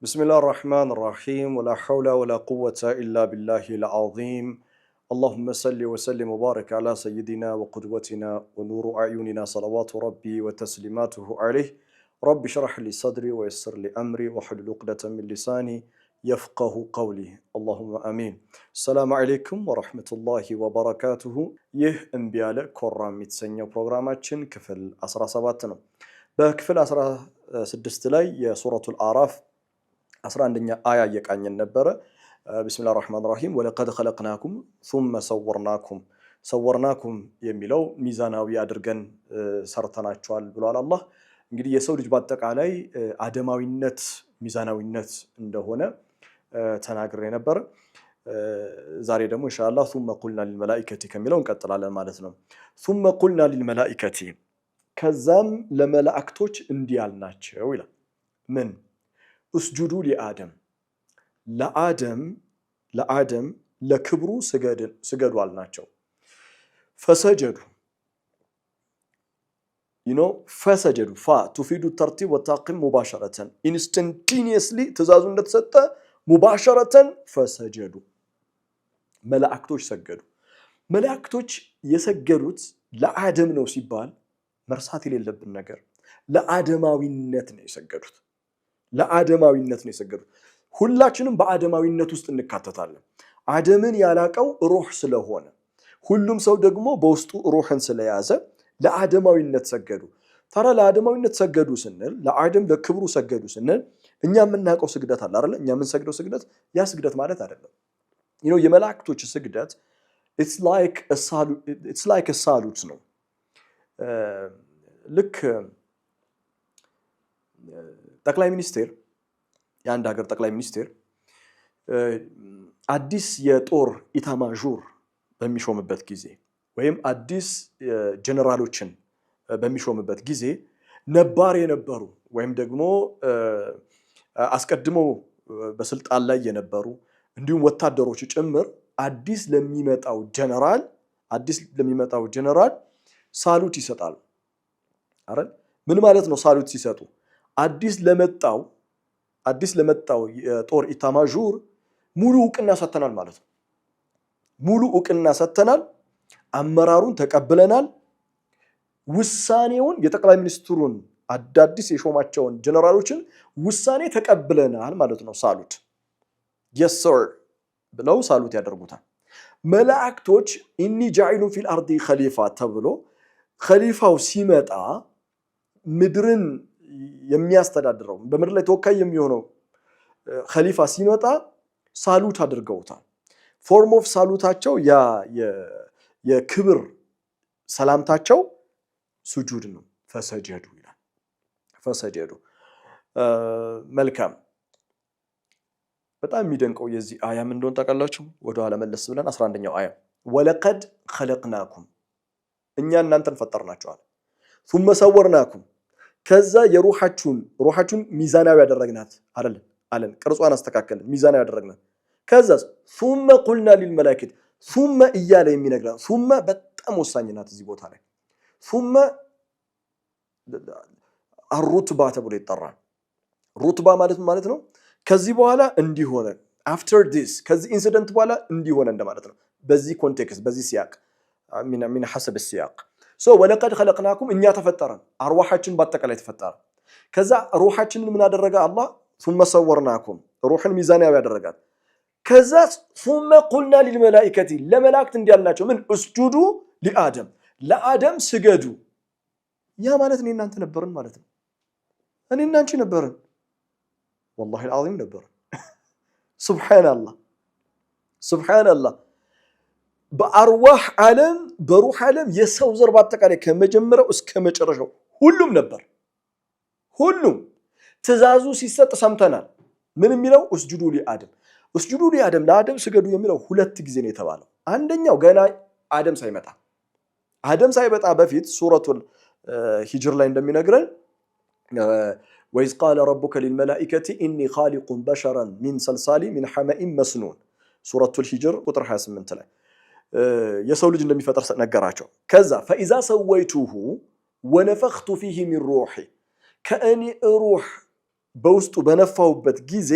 بسم الله الرحمن الرحيم ولا حول ولا قوة إلا بالله العظيم اللهم صل وسلم وبارك على سيدنا وقدوتنا ونور أعيننا صلوات ربي وتسليماته عليه رب اشرح لي صدري ويسر لي أمري واحلل عقدة من لساني يفقه قولي اللهم آمين السلام عليكم ورحمة الله وبركاته يه انبياء كرام متسنيو برنامجين كفل 17 ነው በክፍል 16 ላይ የሱረቱል አራፍ 11ኛ አያ እየቃኘን ነበር ቢስሚላሂር ረህማኒር ረሂም ወለቀድ ኸለቅናኩም ثم ሰወርናኩም የሚለው ሚዛናዊ አድርገን ሰርተናቸዋል ብሏል አላህ እንግዲህ የሰው ልጅ በአጠቃላይ አደማዊነት ሚዛናዊነት እንደሆነ ተናግሬ ነበር ዛሬ ደግሞ ኢንሻአላህ ثم قلنا للملائكة ከሚለው እንቀጥላለን ማለት ነው ثم قلنا للملائكة ከዛም ለመላእክቶች እንዲያልናቸው ይላል ምን እስጁዱ ለአደም ለክብሩ ስገዱ አልናቸው ፈሰጀዱ ፈሰጀዱ تفيد الترتيب والتعقيم مباشرة instantaneously ትእዛዙ እንደተሰጠ مباشرة ፈሰጀዱ መላእክቶች ሰገዱ መላእክቶች የሰገዱት ለአደም ነው ሲባል መርሳት የሌለብን ነገር ለአደማዊነት ነው የሰገዱት ሁላችንም በአደማዊነት ውስጥ እንካተታለን አደምን ያላቀው ሩህ ስለሆነ ሁሉም ሰው ደግሞ በውስጡ ሩህን ስለያዘ ለአደማዊነት ሰገዱ ታዲያ ለአደማዊነት ሰገዱ ስንል ለአደም ለክብሩ ሰገዱ ስንል እኛ የምናውቀው ስግደት አለ አይደል እኛ የምንሰግደው ስግደት ያ ስግደት ማለት አይደለም የመላእክቶች ስግደት it's like a salute ነው ልክ ጠቅላይ ሚኒስቴር የአንድ ሀገር ጠቅላይ ሚኒስቴር አዲስ የጦር ኢታማዦር በሚሾምበት ጊዜ ወይም አዲስ ጀነራሎችን በሚሾምበት ጊዜ ነባር የነበሩ ወይም ደግሞ አስቀድሞ በስልጣን ላይ የነበሩ እንዲሁም ወታደሮች ጭምር አዲስ ለሚመጣው ጀነራል ሳሉት ይሰጣሉ አይደል ምን ማለት ነው ሳሉት ሲሰጡ አዲስ ለመጣው የጦር ኢታማዦር ሙሉ ዕውቅና ሰጥተናል ማለት ነው ሙሉ ዕውቅና ሰጥተናል አመራሩን ተቀብለናል ውሳኔውን የጠቅላይ ሚኒስትሩን አዳዲስ የሾማቸውን ጀነራሎችን ውሳኔ ተቀብለናል ማለት ነው ሳሉት yes sir ብለው ሳሉት ያደርጉታል መላእክቶች ኢኒ ጃኢሉን ፊል አርዲ ኸሊፋ ተብሎ ኸሊፋው ሲመጣ ምድርን የሚያስተዳድረው በምድር ላይ ተወካይ የሚሆነው ኸሊፋ ሲመጣ ሳሉት አድርገውታል ፎርም ኦፍ ሳሉታቸው የክብር ሰላምታቸው ሱጁድ ነው ፈሰጀዱ ይላል ፈሰጀዱ መልካም በጣም የሚደንቀው የዚህ አያ ምን እንደሆነ ታውቃላችሁ ወደ ኋላ መለስ ብለን 11ኛው አያ ወለቀድ ኸለቅናኩም እኛ እናንተን ፈጠርናችኋል ثم ሰወርናኩም ከዛ የሩሃችሁን ሚዛናዊ ያደረግናት አለን ቅርጿን አስተካከልን ሚዛናዊ ያደረግናት ከዛ ثم قلنا للملائكة ثم እያለ የሚነግራ ثم በጣም ወሳኝ ናት እዚህ ቦታ ላይ ثم الرتبة ተብሎ ይጠራል ሩትባ ማለት ነው ከዚህ በኋላ እንዲሆነ after this ከዚህ ኢንሲደንት በኋላ እንዲሆነ እንደማለት ነው በዚህ ኮንቴክስት በዚህ ሲያቅ من حسب السياق ወለቀድ ኸለቅናኩም እኛ ተፈጠረን አርዋሃችን በአጠቃላይ ተፈጠረ ከዛ ሩሃችንን ምን አደረገ አላህ ثم ሰወርናኩም ሩህን ሚዛናዊ ያደረጋት ከዛ ثم قلنا للملائكة ለመላእክት እንዲያልናቸው ምን እስጁዱ ለአደም ስገዱ ያ ማለት እኔ እናንተ ነበርን ማለት ነው እኔ እናንቺ ነበርን والله العظيم ነበርን ሱብሃንአላህ በአርዋህ ዓለም በሩህ ዓለም የሰው ዘር በአጠቃላይ ከመጀመሪያው እስከ መጨረሻው ሁሉም ነበር ሁሉም ትእዛዙ ሲሰጥ ሰምተናል ምን የሚለው እስጁዱ ለአደም ስገዱ የሚለው ሁለት ጊዜ ነው የተባለው አንደኛው ገና አደም ሳይመጣ በፊት ሱረቱል ሂጅር ላይ እንደሚነግረን وإذ قال ربك للملائكة إني خالق بشرا من صلصال من حمأ مسنون ሱረቱል ሂጅር ቁጥር 28 ላይ የሰው ልጅ እንደሚፈጠር ነገራቸው ከዛ فإذا سويته ونفخت فيه من روحي ከእኔ ሩህ በውስጡ በነፋውበት ጊዜ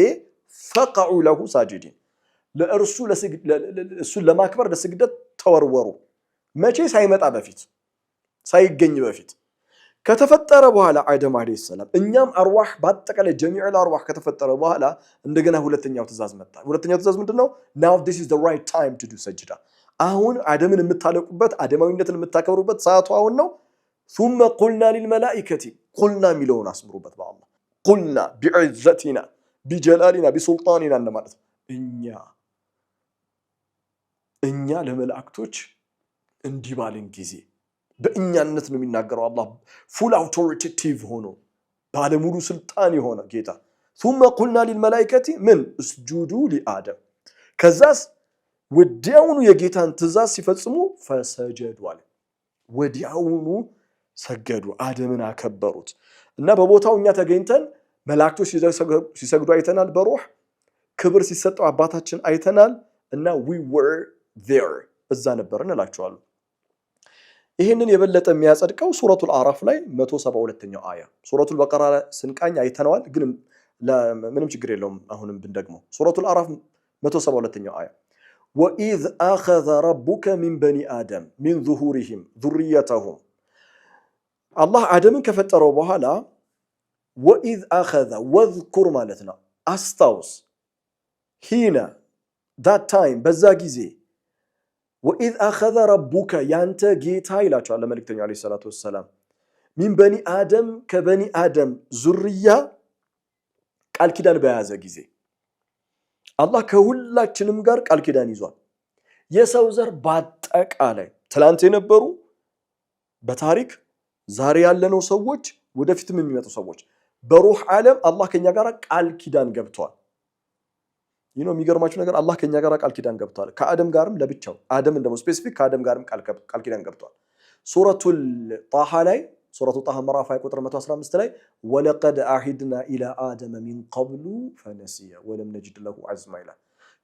ፈቀዑ ለሁ ሳጅዲን ለእርሱ እሱን ለማክበር ለስግደት ተወርወሩ። መቼ? ሳይመጣ በፊት ሳይገኝ በፊት ከተፈጠረ በኋላ አደም አለይሂ ሰላም እኛም አርዋህ በአጠቃላይ ጀሚዑል አርዋህ ከተፈጠረ በኋላ እንደገና ሁለተኛው ትእዛዝ መጣ። ሁለተኛው ትእዛዝ ምንድነው? now this is the right time to do ሰጅዳ። አሁን አደምን የምታለቁበት አደማዊነትን የምታከብሩበት ሰዓቱ አሁን ነው። ثم قلنا للملائكة قلنا ሚለውን አስምሩበት በአላህ ቁልና ቢዕዘቲና ቢጀላሊና ቢሱልጣኒና እንደማለት እኛ ለመላእክቶች እንዲህ ባልን ጊዜ በእኛነት ነው የሚናገረው አላህ ፉል አውቶሪቴቲቭ ሆኖ ባለሙሉ ስልጣን የሆነ ጌታ ثم قلنا للملائكة ምን اسجدوا لآدم ከዛስ ወዲያውኑ የጌታን ትእዛዝ ሲፈጽሙ ፈሰጀዱ አለ ወዲያውኑ ሰገዱ አደምን አከበሩት እና በቦታው እኛ ተገኝተን መላእክቶች ሲሰግዱ አይተናል በሩህ ክብር ሲሰጠው አባታችን አይተናል እና we were there እዛ ነበርን እላችኋለሁ። ይሄንን የበለጠ የሚያጸድቀው ሱረቱል አዕራፍ ላይ 172ኛው አያ ሱረቱል በቀራ ስንቃኝ አይተናል ግን ምንም ችግር የለውም አሁንም ብንደግመው ሱረቱል አዕራፍ 172ኛው አያ وإذ أخذ ربك من بني آدم من ظهورهم ذريتهم الله آدم كفتروا بحالا وإذ أخذ واذكر مالتنا أستوس هنا that time بزا ጊዜ وإذ أخذ ربك ያንተ ጌታ ይላቸዋል መልእክተኛው አለይሂ ሰላቱ ወሰለም من بني آدم كبني آدم ዙርያ ቃል ኪዳን በያዘ ጊዜ አላህ ከሁላችንም ጋር ቃል ኪዳን ይዟል። የሰው ዘር በአጠቃላይ ትላንት የነበሩ በታሪክ ዛሬ ያለነው ሰዎች ወደፊትም የሚመጡ ሰዎች በሩህ ዓለም አላህ ከኛ ጋር ቃል ኪዳን ገብቷል። የሚገርማችሁ ነገር አላህ ከኛ ጋር ቃል ኪዳን ገብቷል። ከአደም ጋርም ለብቻው አደም እንደሞ ስፔሲፊክ ከአደም ጋርም ቃል ኪዳን ገብቷል። ሱረቱል ጣሃ ላይ ሱረቱ ጣሃ ምዕራፍ 20 ቁጥር 115 ላይ ወለቀድ አሂድና ኢላ አደም ሚን ቀብሉ ፈነሲየ ወለም ነጅድ ለሁ ዐዝማ ይላል።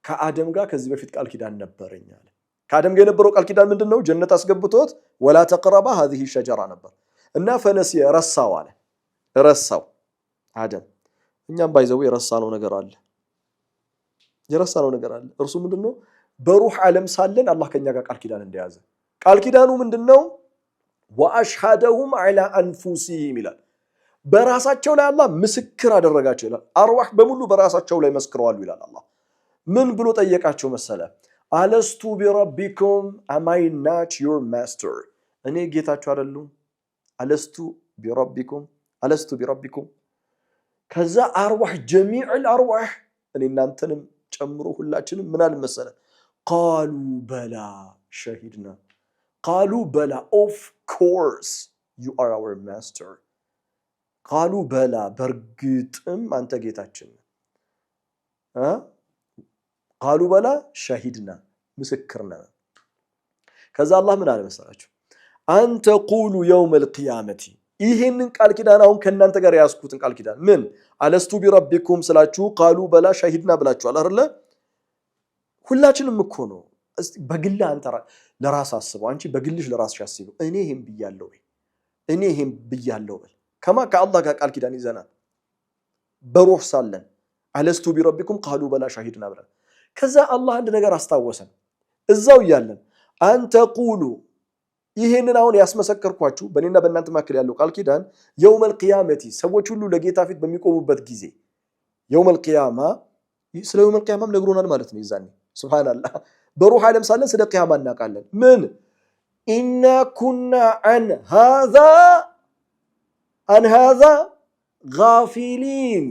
ከአደም ጋር ከዚህ በፊት ቃል ኪዳን ነበረኝ አለ። ከአደም ጋር የነበረው ቃል ኪዳን ምንድነው? ጀነት አስገብቶት ወላ ተቅረባ هذه الشجره ነበር እና ፈነሲየ ረሳው አለ። ረሳው አደም እኛም ባይዘው የረሳነው ነገር አለ። እርሱ ምንድነው? በሩህ ዓለም ሳለን አላህ ከኛ ጋር ቃል ኪዳን እንደያዘ ቃል ኪዳኑ ምንድነው? ወአሽሃደሁም ዐላ አንፉሲሂም ይላል። በራሳቸው ላይ አላህ ምስክር አደረጋቸው ይላል። አርዋህ በሙሉ በራሳቸው ላይ መስክረዋል ይላል አላህ። ምን ብሎ ጠየቃቸው መሰለ? አለስቱ ቢረቢኩም am I not your master? እኔ ጌታችሁ አይደለሁ? አለስቱ ቢረቢኩም ከዛ አርዋህ ጀሚዑል አርዋህ እኔ እናንተንም ጨምሮ ሁላችንም ምን አለ መሰለ? ቃሉ በላ ሸሂድና ቃሉ በላ of course you are our master ቃሉ በላ በርግጥም አንተ ጌታችን ቃሉ በላ ሸሂድና ምስክርና ከዛ አላህ ምን አለ መሰላችሁ? አንተ ቁሉ يوم القيامة ይሄንን ቃል ኪዳን አሁን ከናንተ ጋር ያስኩትን ቃል ኪዳን ምን አለስቱ ቢረቢኩም ስላችሁ ቃሉ በላ ሸሂድና ብላችኋል አይደለ? ሁላችንም እኮ ነው። በግል አንተ ለራስ አስበው አንቺ በግልሽ ለራስሽ አስበው እኔ ይሄን ብያለሁ ከአላህ ጋር ቃል ኪዳን ይዘናል በሩህ ሳለን አለስቱ ቢረቢኩም ቃሉ በላ ሸሂድና ብለን ከዛ አላህ አንድ ነገር አስታወሰን እዛው እያለን አንተ ቁሉ ይሄንን አሁን ያስመሰከርኳችሁ በእኔና በእናንተ መካከል ያለው ቃል ኪዳን የውመል ቂያመቲ ሰዎች ሁሉ ለጌታ ፊት በሚቆሙበት ጊዜ የውመል ቂያማ ስለ የውመል ቂያማም ነግሮናል ማለት ነው። ይዛኔ ሱብሃንአላህ በሩህ ዓለም ሳለን ስለ ቂያማ እናውቃለን። ምን ኢና ኩና አን ሃዛ ጋፊሊን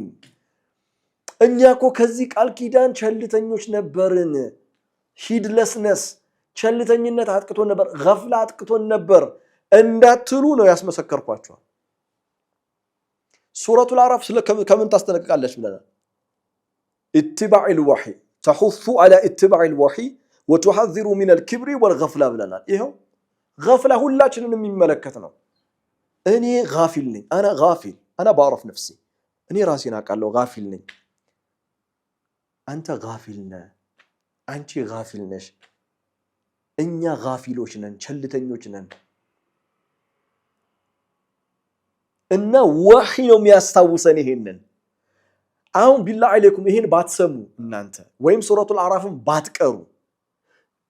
እኛ እኮ ከዚህ ቃል ኪዳን ቸልተኞች ነበርን። ሂድለስነስ ቸልተኝነት አጥቅቶን ነበር፣ ገፍላ አጥቅቶን ነበር እንዳትሉ ነው ያስመሰከርኳችሁ። ሱረቱል አዕራፍ ከምን ታስጠነቅቃለች ብለናል? ኢትባዕል ወሕይ ተሑሱ ዐላ ኢትባዕል ወሕይ ወቱሐዚሩ ሚነል ኪብሪ ወልገፍላ ብለናል። ይኸው ገፍላ ሁላችንን የሚመለከት ነው። እኔ ጋፊል ነኝ፣ አና ባዕረፍ ነፍሲ እኔ ራሴን አውቃለሁ፣ ጋፊል ነኝ። አንተ ጋፊል ነህ፣ አንቺ ጋፊል ነሽ። እኛ ጋፊሎች ነን፣ ቸልተኞች ነን። እና ወሕይ ነው የሚያስታውሰን ይሄንን አሁን ቢላሂ አለይኩም ይሄን ባትሰሙ እናንተ ወይም ሱረቱል አዕራፍን ባትቀሩ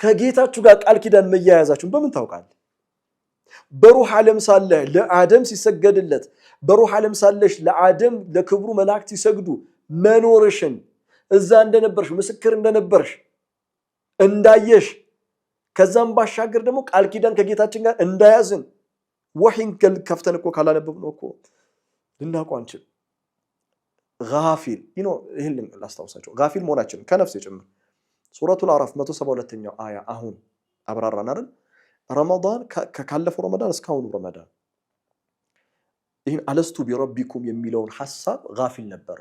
ከጌታችሁ ጋር ቃል ኪዳን መያያዛችሁን በምን ታውቃለህ? በሩህ ዓለም ሳለህ ለአደም ሲሰገድለት በሩህ ዓለም ሳለሽ ለአደም ለክብሩ መላእክት ሲሰግዱ መኖርሽን እዛ እንደነበርሽ ምስክር እንደነበርሽ እንዳየሽ ከዛም ባሻገር ደግሞ ቃል ኪዳን ከጌታችን ጋር እንዳያዝን ወህይን ከፍተን እኮ ካላነበብነው እኮ ልናውቀው አንችልም። ጋፊል ይሄን ላስታውሳቸው ጋፊል መሆናችን ከነፍስ ጭምር ሱረቱል አዕራፍ 172ኛው አያ አሁን አብራራን አይደል? ረመዳን ካለፈው ረመዳን እስካሁኑ ረመዳን ይሄን አለስቱ ቢረቢኩም የሚለውን ሐሳብ ጋፊል ነበር።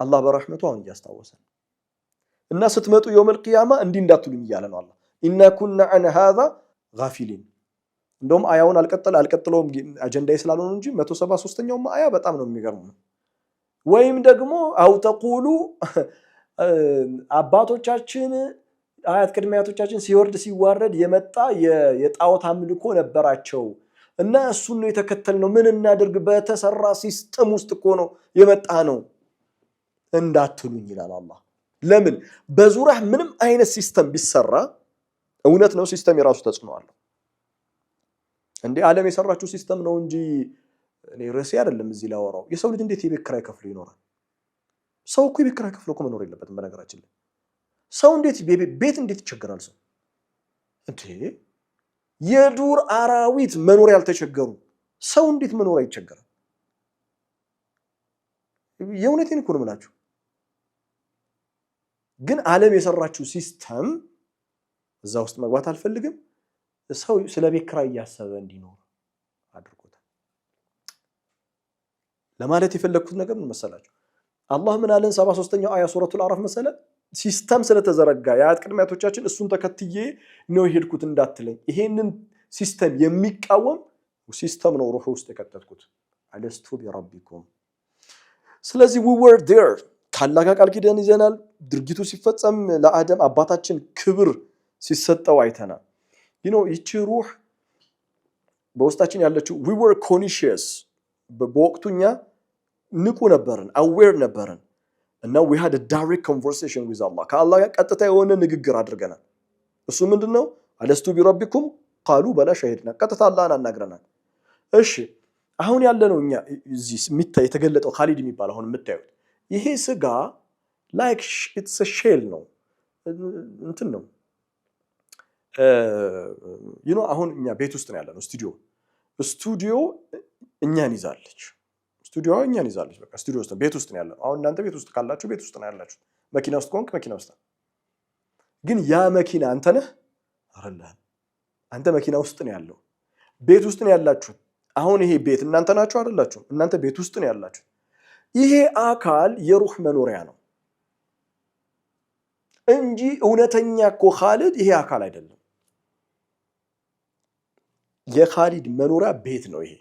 አላህ በረህመቱ አሁን እያስታወሰን እና ስትመጡ የውመል ቂያማ እንዲህ እንዳትሉኝ እያለ ነው አላህ ኢና ኩና አን ሃዛ ጋፊሊን። እንደውም አያውን አልቀጥለውም አጀንዳዬ ስላልሆነ እንጂ 173ኛው አያ በጣም ነው የሚገርመው። ወይም ደግሞ አው ተቁሉ አባቶቻችን አያት ቅድመ አያቶቻችን ሲወርድ ሲዋረድ የመጣ የጣዖት አምልኮ ነበራቸው እና እሱን ነው የተከተልነው ምን እናድርግ በተሰራ ሲስተም ውስጥ እኮ ነው የመጣ ነው እንዳትሉኝ ይላል አላህ። ለምን በዙሪያ ምንም አይነት ሲስተም ቢሰራ እውነት ነው ሲስተም የራሱ ተጽዕኖ አለው እንዴ ዓለም የሰራችው ሲስተም ነው እንጂ እኔ ርዕሴ አይደለም እዚህ ላወራው። የሰው ልጅ እንዴት የቤት ኪራይ ከፍሎ ይኖራል? ሰው እኮ የቤት ኪራይ ከፍሎ እኮ መኖር የለበትም። በነገራችን ላይ ሰው እንዴት ቤት እንዴት ይቸገራል? ሰው እንዴ የዱር አራዊት መኖር ያልተቸገሩ ሰው እንዴት መኖር አይቸገራል? የእውነቴን እኮ ነው የምላችሁ። ግን ዓለም የሰራችው ሲስተም እዛ ውስጥ መግባት አልፈልግም። ሰው ስለ ቤት ኪራይ እያሰበ እንዲኖር አድርጎታል። ለማለት የፈለኩት ነገር ምን መሰላችሁ? አላህ ምን አለን 73ኛው አያ ሱረቱል አዕራፍ መሰለ ሲስተም ስለተዘረጋ የአያት ቅድመ አያቶቻችን እሱን ተከትዬ ነው የሄድኩት እንዳትለኝ። ይሄንን ሲስተም የሚቃወም ሲስተም ነው ሩህ ውስጥ የከተትኩት አለስቱ ቢረቢኩም። ስለዚህ we were there ካላህ ጋር ቃል ኪዳን ይዘናል። ድርጊቱ ሲፈጸም ለአደም አባታችን ክብር ሲሰጠው አይተናል። ይቺ ሩህ በውስጣችን ያለችው we were conscious በወቅቱኛ ንቁ ነበርን aware ነበርን እና we had a direct conversation with Allah ከአላህ ጋር ቀጥታ የሆነ ንግግር አድርገናል። እሱ ምንድነው? አለስቱ ቢረቢኩም ቃሉ በላ ሸሂድና ቀጥታ አላህን አናግረናል። እሺ አሁን ያለነው እኛ እዚህ የተገለጠው ኻሊድ የሚባል አሁን የምታዩት ይሄ ስጋ like it's a shell ነው እንትን ነው አሁን እኛ ቤት ውስጥ ነው ያለነው ስቱዲዮ እኛን ይዛለች በቃ ስቱዲዮ ውስጥ ቤት ውስጥ ነው ያለነው። አሁን እናንተ ቤት ውስጥ ካላችሁ ቤት ውስጥ ነው ያላችሁ። መኪና ውስጥ ከሆንክ መኪና ውስጥ ነው። ግን ያ መኪና አንተ ነህ አይደለም? አንተ መኪና ውስጥ ነው ያለው ቤት ውስጥ ነው ያላችሁ። አሁን ይሄ ቤት እናንተ ናችሁ አይደላችሁ? እናንተ ቤት ውስጥ ነው ያላችሁ። ይሄ አካል የሩህ መኖሪያ ነው እንጂ እውነተኛ እኮ ኻሊድ ይሄ አካል አይደለም። የኻሊድ መኖሪያ ቤት ነው ይሄ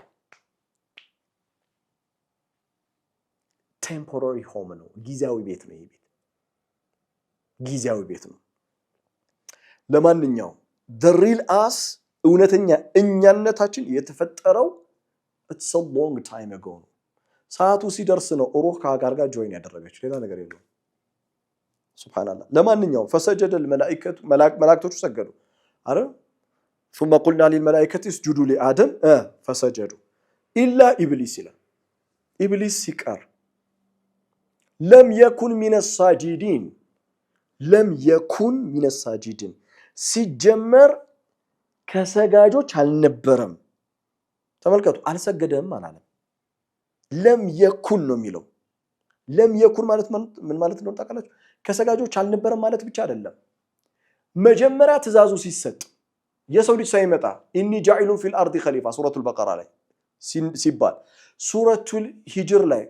ቴምፖራሪ ሆም ነው ጊዜያዊ ቤት ነው። ይሄ ቤት ጊዜያዊ ቤት ነው። ለማንኛውም the real us እውነተኛ እኛነታችን የተፈጠረው it's a long time ago ነው። ሰዓቱ ሲደርስ ነው ሩህ ከአካል ጋር ጆይን ያደረገችው ሌላ ነገር የለውም። ሱብሃንአላህ። ለማንኛውም ፈሰጀደ الملائكة መላእክቶቹ ሰገዱ አይደል? ثم قلنا للملائكة اسجدوا لآدم فسجدوا إلا إبليس ይላል። ኢብሊስ ሲቀር لم يكن من الساجدين ሲጀመር ከሰጋጆች አልነበረም። ተመልከቱ አልሰገደም አላለም። ለም የኩን ነው የሚለው። ለም የኩን ማለት ምን ማለት ነው ታውቃላችሁ? ከሰጋጆች አልነበረም ማለት ብቻ አይደለም። መጀመሪያ ትእዛዙ ሲሰጥ የሰው ልጅ ሳይመጣ ኢኒ ጃኢሉን ፊል አርዲ ኸሊፋ ሱረቱል በቀራ ላይ ሲባል ሱረቱል ሂጅር ላይ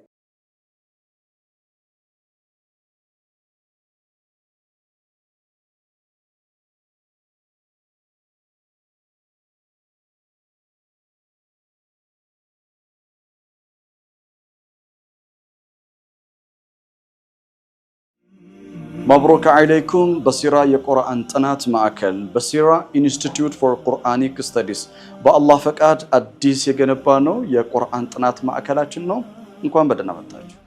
መብሩክ አለይኩም። በሲራ የቁርአን ጥናት ማዕከል በሲራ ኢንስቲትዩት ፎር ቁርአኒክ ስተዲስ በአላህ ፈቃድ አዲስ የገነባ ነው የቁርአን ጥናት ማዕከላችን ነው። እንኳን በደህና መጣችሁ።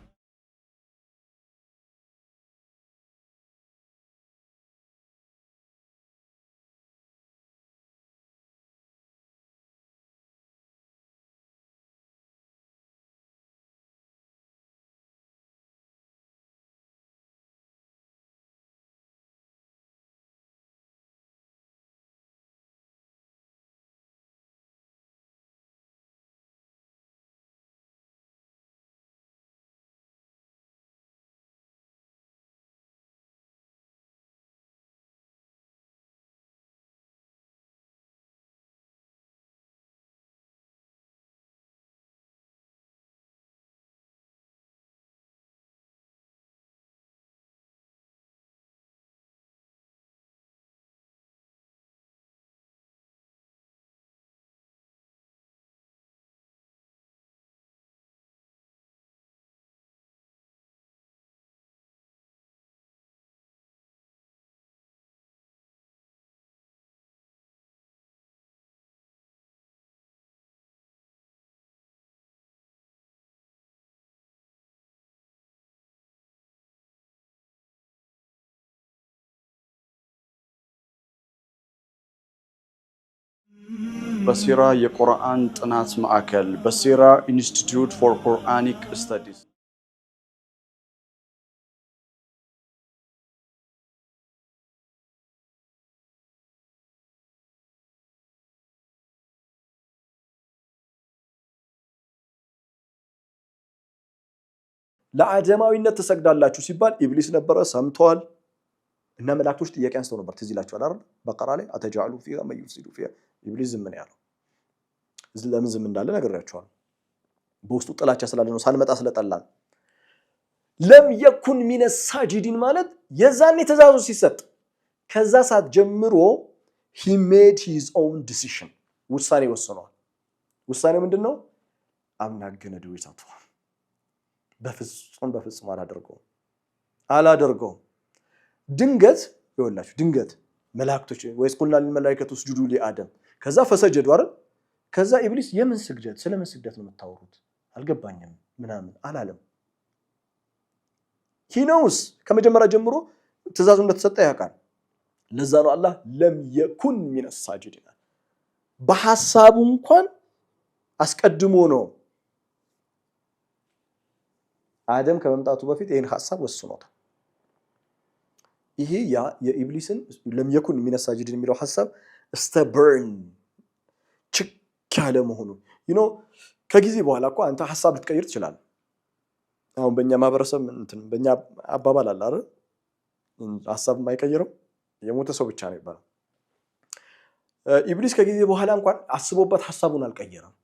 በሲራ የቁርአን ጥናት ማዕከል በሲራ ኢንስቲትዩት ፎር ቁርአኒክ ስተዲስ ለአደማዊነት ተሰግዳላችሁ ሲባል ኢብሊስ ነበረ ሰምቷል እና መላእክቶች ጥያቄ አንስተው ነበር ትዝ ይላችኋል አይደል በቀራ ላይ አተጃሉ ፊሃ መይፍሲዱ ፊሃ ኢብሊስ ዝም ነው ያለው ለምን ዝም እንዳለ ነግሬያችኋለሁ በውስጡ ጥላቻ ስላለ ነው ሳንመጣ ስለጠላን ለም የኩን ሚነ ሳጂዲን ማለት የዛኔ ትእዛዙ ሲሰጥ ከዛ ሰዓት ጀምሮ he made his own decision ውሳኔ ወስኗል ውሳኔው ምንድነው I'm not gonna do it at all በፍጹም አላደርገውም ድንገት ይወላችሁ ድንገት መላእክቶች ወይስ ቁልና ለመላእክቱ ስጁዱ ለአደም ከዛ ፈሰጀዱ አይደል ከዛ ኢብሊስ የምን ስግደት ስለምን ስግደት ነው የምታወሩት አልገባኝም ምናምን አላለም he knows ከመጀመሪያ ጀምሮ ትእዛዙ እንደተሰጠ ያውቃል ለዛ ነው አላህ ለም የኩን ሚነ ሳጂዲን በሐሳቡ እንኳን አስቀድሞ ነው አደም ከመምጣቱ በፊት ይሄን ሐሳብ ወስኖታል ይሄ ያ የኢብሊስን ለም የኩን ሚነ ሳጂዲን የሚለው ሐሳብ stubborn ችክ ያለ መሆኑ ከጊዜ በኋላ እኮ አንተ ሐሳብ ልትቀይር ትችላለህ አሁን በእኛ ማህበረሰብ እንትን በእኛ አባባል አለ አይደል ሐሳብ የማይቀይረው የሞተ ሰው ብቻ ነው ይባላል ኢብሊስ ከጊዜ በኋላ እንኳን አስቦበት ሐሳቡን አልቀየረም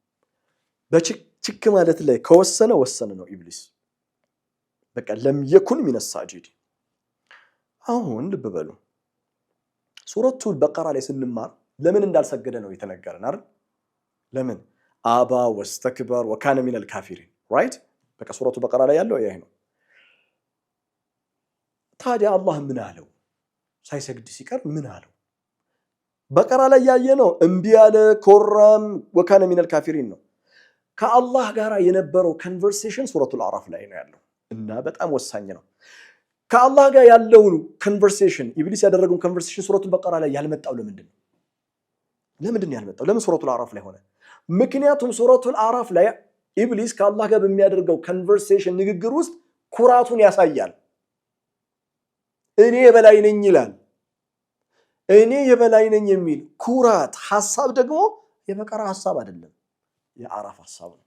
በችክ ማለት ላይ ከወሰነ ነው ኢብሊስ በቃ ለም የኩን ሚነ ሳጂዲን አሁን ልብ በሉ ሱረቱል በቀራ ላይ ስንማር ለምን እንዳልሰገደ ነው የተነገረን አይደል ለምን አባ ወስተክበር ወካነ ሚነል ካፊሪን ራይት በቃ ሱረቱ በቀራ ላይ ያለው ይሄ ነው ታዲያ አላህ ምን አለው ሳይሰግድ ሲቀር ምን አለው በቀራ ላይ ያየነው እምቢ ያለ ኮራም ወካነ ሚነል ካፊሪን ነው ከአላህ ጋር የነበረው ኮንቨርሴሽን ሱረቱል አዕራፍ ላይ ነው ያለው እና በጣም ወሳኝ ነው ከአላህ ጋር ያለው ኮንቨርሴሽን ኢብሊስ ያደረገው ኮንቨርሴሽን ሱረቱል በቀራ ላይ ያልመጣው ለምንድን ነው ያልመጣው ለምን ሱረቱል አዕራፍ ላይ ሆነ ምክንያቱም ሱረቱል አዕራፍ ላይ ኢብሊስ ከአላህ ጋር በሚያደርገው ኮንቨርሴሽን ንግግር ውስጥ ኩራቱን ያሳያል እኔ የበላይ ነኝ ይላል እኔ የበላይ ነኝ የሚል ኩራት ሐሳብ ደግሞ የበቀራ ሐሳብ አይደለም የአዕራፍ ሐሳብ ነው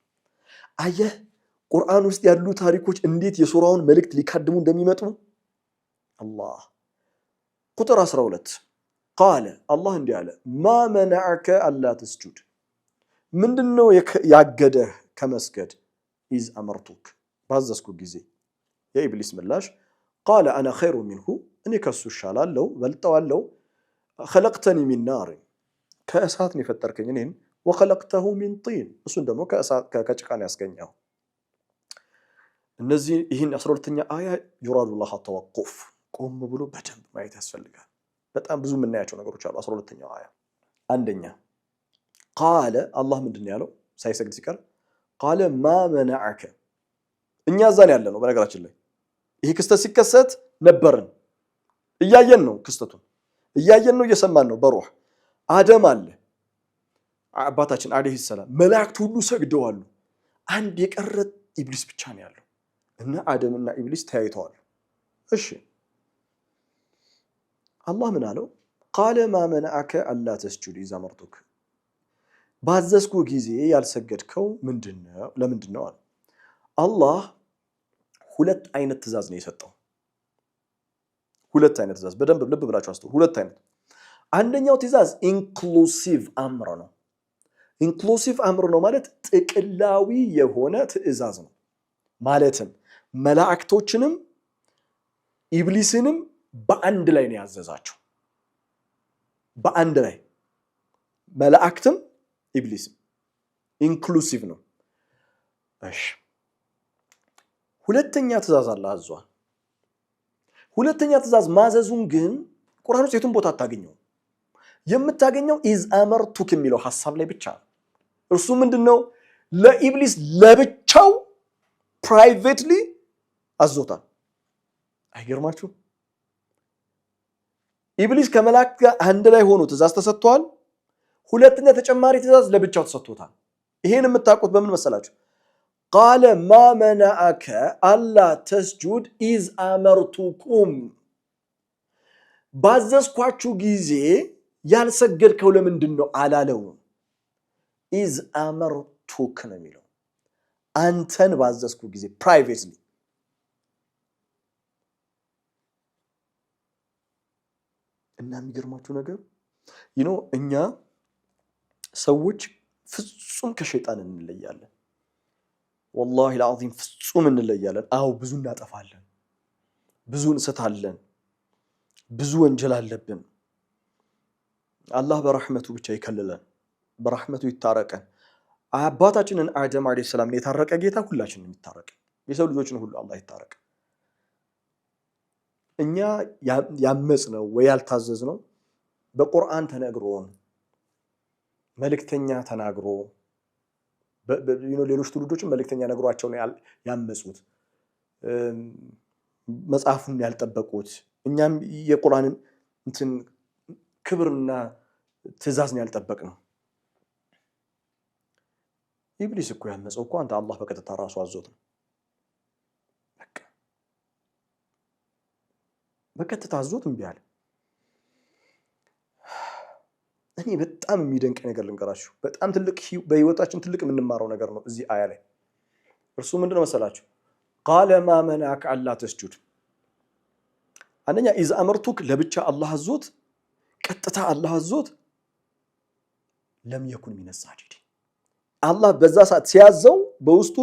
አየህ ቁርአን ውስጥ ያሉ ታሪኮች እንዴት የሱራውን መልእክት ሊካድሙ እንደሚመጡ አላህ ቁጥር 12 قال الله እንዲህ አለ ما منعك الا تسجد ምንድነው ያገደህ ከመስገድ ኢዝ አመርቱክ ባዘዝኩ ጊዜ የኢብሊስ ምላሽ قال انا خير منه እኔ ከሱ ሻላለው በልጠዋለው خلقتني من نار ከእሳት ነው የፈጠርከኝ እኔን وخلقته من طين እሱን ደግሞ ከጭቃ ነው ያስገኘው እነዚህ ይህን 12ኛ አያ ይራዱላህ ተወቁፍ ቆም ብሎ በደንብ ማየት ያስፈልጋል በጣም ብዙ የምናያቸው ነገሮች አሉ 12ኛው አያ አንደኛ قال الله ምንድነው ያለው ሳይሰግድ ሲቀር قال ما منعك እኛ ዛን ያለ ነው በነገራችን ላይ ይሄ ክስተት ሲከሰት ነበርን እያየን ነው ክስተቱን እያየን ነው እየሰማን ነው በሩህ አደም አለ አባታችን አለይሂ ሰላም መላእክት ሁሉ ሰግደዋል አንድ የቀረ ኢብሊስ ብቻ ነው ያለው እና አደምና ኢብሊስ ተያይተዋል እሺ አላህ ምን አለው قال ما منعك الا تسجد اذا امرتك ባዘዝኩ ጊዜ ያልሰገድከው ምንድነው ለምንድነው አለ አላህ ሁለት አይነት ትእዛዝ ነው የሰጠው ሁለት አይነት ትእዛዝ በደንብ ልብ ብላችሁ አስተውሉ ሁለት አይነት አንደኛው ትእዛዝ ኢንክሉሲቭ አምር ነው ኢንክሉሲቭ አምር ነው ማለት ጥቅላዊ የሆነ ትእዛዝ ነው ማለትም መላእክቶችንም ኢብሊስንም በአንድ ላይ ነው ያዘዛቸው በአንድ ላይ መላእክትም ኢብሊስም ኢንክሉሲቭ ነው እሺ ሁለተኛ ትእዛዝ አላህ አዟል ሁለተኛ ትእዛዝ ማዘዙን ግን ቁርአን ውስጥ የቱን ቦታ አታገኘው የምታገኘው ኢዝ አመርቱክ የሚለው ሐሳብ ላይ ብቻ እርሱ ምንድነው ለኢብሊስ ለብቻው ፕራይቬትሊ አዞታል አይገርማችሁ ኢብሊስ ከመላእክት ጋር አንድ ላይ ሆኖ ትእዛዝ ተሰጥቷል ሁለተኛ ተጨማሪ ትእዛዝ ለብቻው ተሰጥቶታል። ይሄን የምታውቁት በምን መሰላችሁ? ቃለ ማ መናአከ አላ ተስጁድ ኢዝ አመርቱኩም፣ ባዘዝኳችሁ ጊዜ ያልሰገድከው ለምንድን ነው አላለውም። ኢዝ አመርቱክ ነው የሚለው አንተን ባዘዝኩ ጊዜ ፕራይቬትሊ። እና የሚገርማችሁ ነገር እኛ ሰዎች ፍጹም ከሸይጣን እንለያለን። ወላሂ العظيم ፍጹም እንለያለን። አዎ ብዙ እናጠፋለን፣ ብዙ እንስታለን፣ ብዙ ወንጀል አለብን። አላህ በረህመቱ ብቻ ይከልለን፣ በረህመቱ ይታረቀን። አባታችንን አደም አለይሂ ሰላም የታረቀ ጌታ ሁላችንን ይታረቀ፣ የሰው ልጆችን ሁሉ አላህ ይታረቀ። እኛ ያመጽ ነው ወይ ያልታዘዝ ነው በቁርአን ተነግሮን መልእክተኛ ተናግሮ ሌሎች ትውልዶችን መልእክተኛ ነግሯቸው ነው ያመጹት፣ መጽሐፉን ያልጠበቁት። እኛም የቁርአንን ክብርና ትእዛዝን ያልጠበቅ ነው። ኢብሊስ እኮ ያመጸው እኮ አንተ አላህ በቀጥታ ራሱ አዞት ነው። በቀጥታ አዞት እምቢ አለ። እኔ በጣም የሚደንቅ ነገር ልንገራችሁ። በጣም ትልቅ በህይወታችን ትልቅ የምንማረው ነገር ነው እዚህ አያ ላይ። እርሱ ምንድነው መሰላችሁ? ቃለ ማ መናከ አላ ተስጁድ። አንደኛ ኢዝ አመርቱክ ለብቻ አላህ አዞት፣ ቀጥታ አላህ አዞት። ለም የኩን ሚነ ሳጂዲን፣ አላህ በዛ ሰዓት ሲያዘው በውስጡ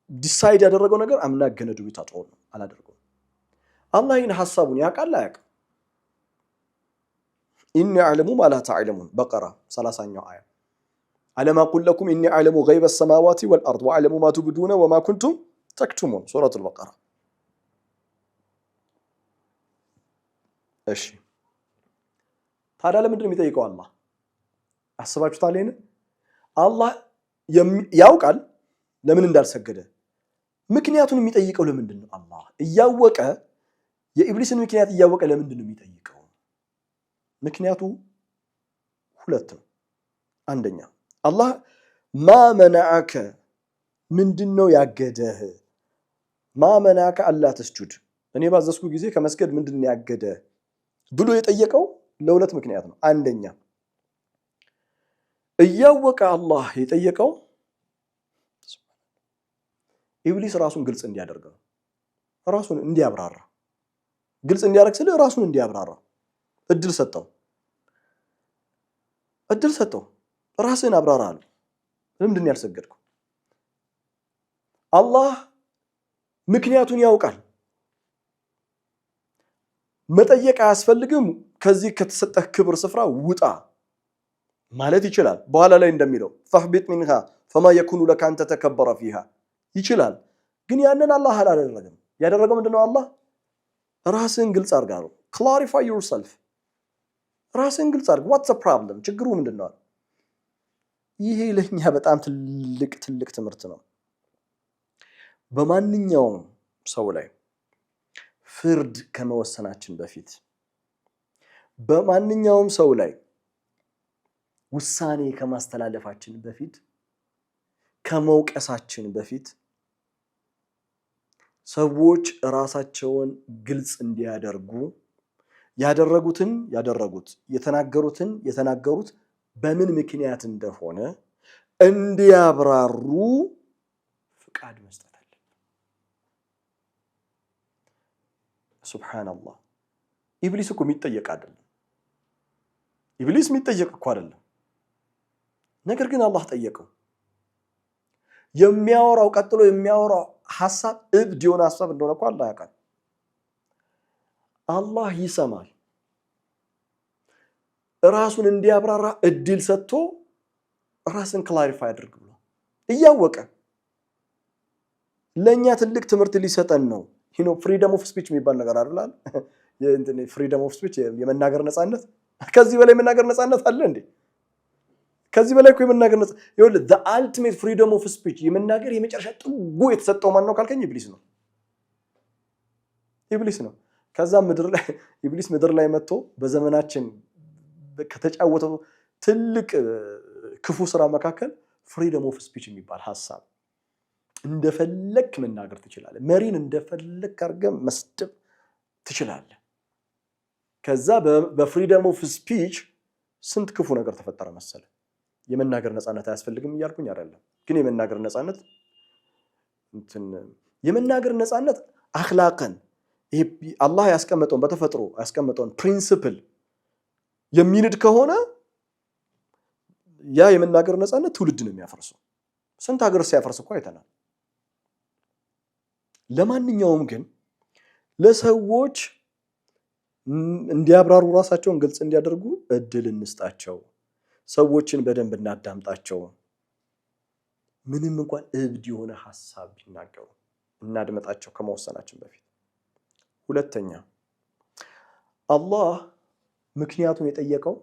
ዲሳይድ ያደረገው ነገር አምና ገነዱ ይታጠው ነው፣ አላደረገው። አላህ ይህን ሐሳቡን ያውቃል አያውቅም? ኢኒ አዕለሙ ማ ላ ተዕለሙን በቀራ 30ኛው አያ። አለም አቁል ለኩም ኢኒ አዕለሙ ገይበ ሰማዋቲ ወልአርድ ወአዕለሙ ማ ቱብዱነ ወማ ኩንቱም ተክቱሙን ሱረቱል በቀራ። እሺ ታዲያ ለምንድን ነው የሚጠይቀው አላህ? አስባችሁታል? ይሄን አላህ ያውቃል ለምን እንዳልሰገደ። ምክንያቱን የሚጠይቀው ለምንድን ነው? አላህ እያወቀ የኢብሊስን ምክንያት እያወቀ ለምንድን ነው የሚጠይቀው? ምክንያቱ ሁለት ነው። አንደኛ አላህ ማ መናአከ ምንድነው ያገደህ? ማ መናአከ አላ ተስጁድ፣ እኔ ባዘዝኩ ጊዜ ከመስገድ ምንድነው ያገደህ ብሎ የጠየቀው ለሁለት ምክንያት ነው። አንደኛ እያወቀ አላህ የጠየቀው ኢብሊስ ራሱን ግልጽ እንዲያደርግ ነው። ራሱን እንዲያብራራ፣ ግልጽ እንዲያደርግ ስለ ራሱን እንዲያብራራ እድል ሰጠው። ራስን አብራራ አለ። ለምንድን ነው ያልሰገድከው? አላህ ምክንያቱን ያውቃል። መጠየቅ አያስፈልግም። ከዚህ ከተሰጠህ ክብር ስፍራ ውጣ ማለት ይችላል። በኋላ ላይ እንደሚለው ፈህቢጥ ሚንሃ ፈማ የኩኑ ለካ አን ተተከበረ ፊሃ ይችላል። ግን ያንን አላህ አላደረገም። ያደረገው ምንድነው? አላህ ራስን ግልጽ አድርጋ ነው። clarify yourself፣ ራስን ግልጽ አድርግ። what's the problem፣ ችግሩ ምንድነው? ይሄ ለኛ በጣም ትልቅ ትምህርት ነው። በማንኛውም ሰው ላይ ፍርድ ከመወሰናችን በፊት፣ በማንኛውም ሰው ላይ ውሳኔ ከማስተላለፋችን በፊት፣ ከመውቀሳችን በፊት ሰዎች ራሳቸውን ግልጽ እንዲያደርጉ ያደረጉትን ያደረጉት የተናገሩትን የተናገሩት በምን ምክንያት እንደሆነ እንዲያብራሩ ፍቃድ መስጠት አለብን። ሱብሃንአላህ። ኢብሊስ እኮ የሚጠየቅ አይደለም። ኢብሊስ የሚጠየቅ እኮ አይደለም። ነገር ግን አላህ ጠየቀው። የሚያወራው ቀጥሎ የሚያወራው ሐሳብ እብድ የሆነ ሐሳብ እንደሆነ እኮ አላህ ያውቃል። አላህ ይሰማል። ራሱን እንዲያብራራ እድል ሰጥቶ ራስን ክላሪፋይ አድርግ ብሎ እያወቀ ለኛ ትልቅ ትምህርት ሊሰጠን ነው። ፍሪደም ኦፍ ስፒች የሚባል ነገር አይደል? ፍሪደም ኦፍ ስፒች የመናገር ነፃነት። ከዚህ በላይ የመናገር ነፃነት አለ እንዴ? ከዚህ በላይ እኮ የመናገር ነፃነት ይኸውልህ፣ the ultimate freedom of speech የመናገር የመጨረሻ ጥጉ የተሰጠው ማን ነው ካልከኝ ኢብሊስ ነው። ኢብሊስ ነው። ከዛ ኢብሊስ ምድር ላይ መጥቶ በዘመናችን ከተጫወተው ትልቅ ክፉ ስራ መካከል ፍሪደም ኦፍ ስፒች የሚባል ሐሳብ እንደፈለክ መናገር ትችላለህ መሪን እንደፈለክ አድርገህ መስደብ ትችላለህ ከዛ በፍሪደም ኦፍ ስፒች ስንት ክፉ ነገር ተፈጠረ መሰለ የመናገር ነፃነት አያስፈልግም እያልኩኝ አይደለም ግን የመናገር ነፃነት የመናገር ነፃነት አኽላቀን ይሄ አላህ ያስቀመጠውን በተፈጥሮ ያስቀመጠውን ፕሪንሲፕል የሚንድ ከሆነ ያ የመናገር ነፃነት ትውልድን የሚያፈርሰው ስንት ሀገር ሲያፈርስ እኮ አይተናል ለማንኛውም ግን ለሰዎች እንዲያብራሩ ራሳቸውን ግልጽ እንዲያደርጉ እድል እንስጣቸው ሰዎችን በደንብ እናዳምጣቸው ምንም እንኳን እብድ የሆነ ሐሳብ ቢናገሩ እናድመጣቸው ከመወሰናችን በፊት ሁለተኛ አላህ ምክንያቱን የጠየቀው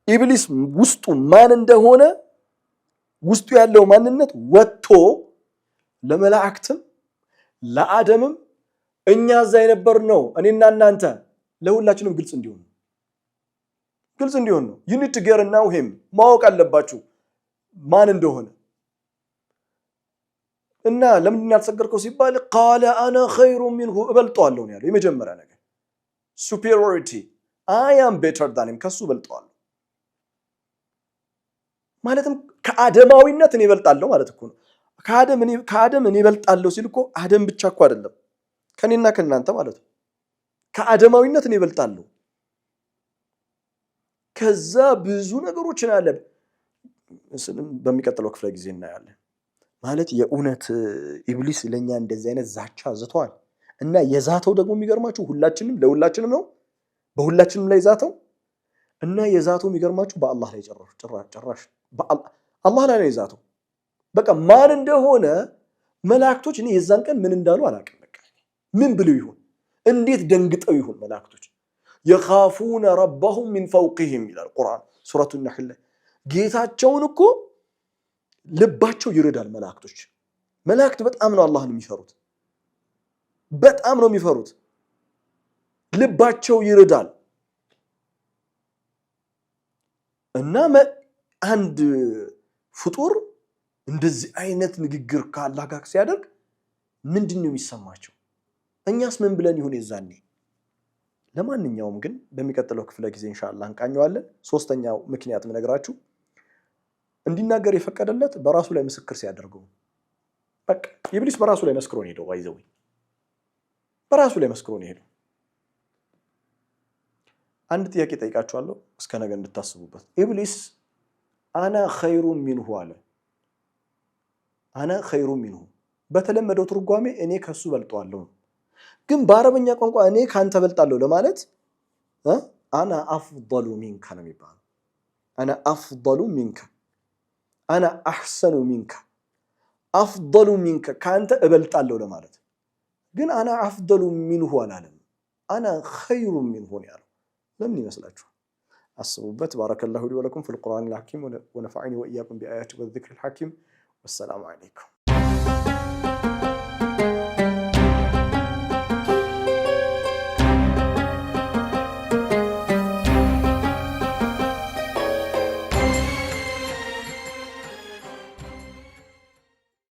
ኢብሊስ ውስጡ ማን እንደሆነ ውስጡ ያለው ማንነት ወጥቶ ለመላእክትም ለአደምም እኛ እዛ የነበርነው እኔና እናንተ ለሁላችንም ግልጽ እንዲሆን ነው you need to get to know him ማወቅ አለባችሁ ማን እንደሆነ እና ለምን ያልተሰገርከው ሲባል قال انا خير منه እበልጠዋለሁ ነው ያለው የመጀመሪያ ነገር superiority I am better than him ከሱ እበልጠዋለሁ ማለትም ከአደማዊነት እኔ እበልጣለሁ ማለት እኮ ነው ከአደም እኔ እበልጣለሁ ሲል እኮ አደም ብቻ እኮ አይደለም ከኔና ከናንተ ማለት ነው ከአደማዊነት እኔ እበልጣለሁ ከዛ ብዙ ነገሮችን አለ በሚቀጥለው ክፍለ ጊዜ እናያለን ማለት የኡነት ኢብሊስ ለኛ እንደዚህ አይነት ዛቻ ዝቷል እና የዛተው ደግሞ የሚገርማችሁ ለሁላችንም ነው በሁላችንም ላይ ዛተው እና የዛተው የሚገርማችሁ በአላህ ላይ ጭራሽ አላህ ላይ ነው የዛተው በቃ ማን እንደሆነ መላእክቶች እኔ የዛን ቀን ምን እንዳሉ አላውቅም በቃ ምን ብለው ይሁን እንዴት ደንግጠው ይሁን መላእክቶች يخافون ربهم من فوقهم الى القران سوره النحل ጌታቸውን እኮ ልባቸው ይረዳል መላእክት በጣም ነው አላህን የሚፈሩት ልባቸው ይረዳል እና አንድ ፍጡር እንደዚህ አይነት ንግግር ከአላህ ጋር ሲያደርግ ምንድነው የሚሰማቸው እኛስ ምን ብለን ይሁን የዛኔ ለማንኛውም ግን በሚቀጥለው ክፍለ ጊዜ ኢንሻአላህ እንቃኘዋለን ሶስተኛው ምክንያት ምነግራችሁ እንዲናገር የፈቀደለት በራሱ ላይ ምስክር ሲያደርገው በቃ ኢብሊስ በራሱ ላይ መስክሮ ነው ሄደው ባይዘው በራሱ ላይ መስክሮ ነው ሄደው አንድ ጥያቄ ጠይቃችኋለሁ እስከ ነገ እንድታስቡበት ኢብሊስ አና ኸይሩን ሚንሁ አለ አና ኸይሩን ሚንሁ በተለመደው ትርጓሜ እኔ ከሱ በልጠዋለሁ ግን በአረበኛ ቋንቋ እኔ ካንተ በልጣለሁ ለማለት አና አፍضሉ ሚንከ ነው የሚባለው አና አፍضሉ ሚንከ አና አህሰኑ ሚንከ አፍضሉ ሚንከ ካንተ እበልጣለሁ ለማለት ግን አና አፍضሉ ሚንሁ አላለም አና ኸይሩ ሚንሁ ያለው ለምን ይመስላችሁ አስቡበት ባረከላሁ ሊ ወለኩም في القرآن الحكيم ونفعني وإياكم بآياته والذكر الحكيم والسلام عليكم